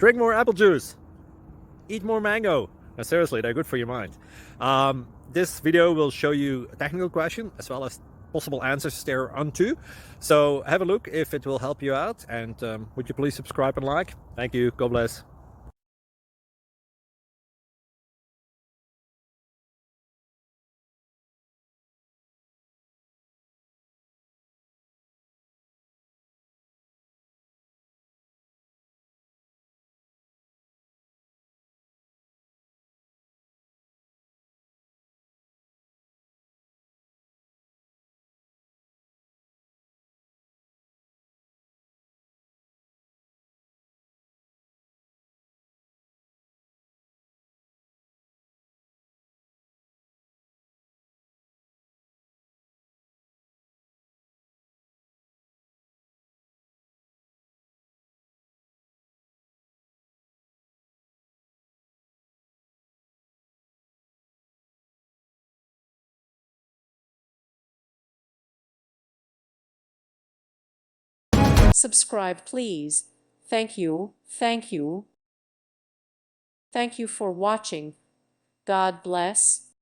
drink more apple juice, eat more mango. Now, seriously, they're good for your mind. This video will show you a technical question as well as possible answers thereunto. So have a look if it will help you out, and would you please subscribe and like? Thank you. God bless. Subscribe, please. Thank you. Thank you. Thank you for watching. God bless.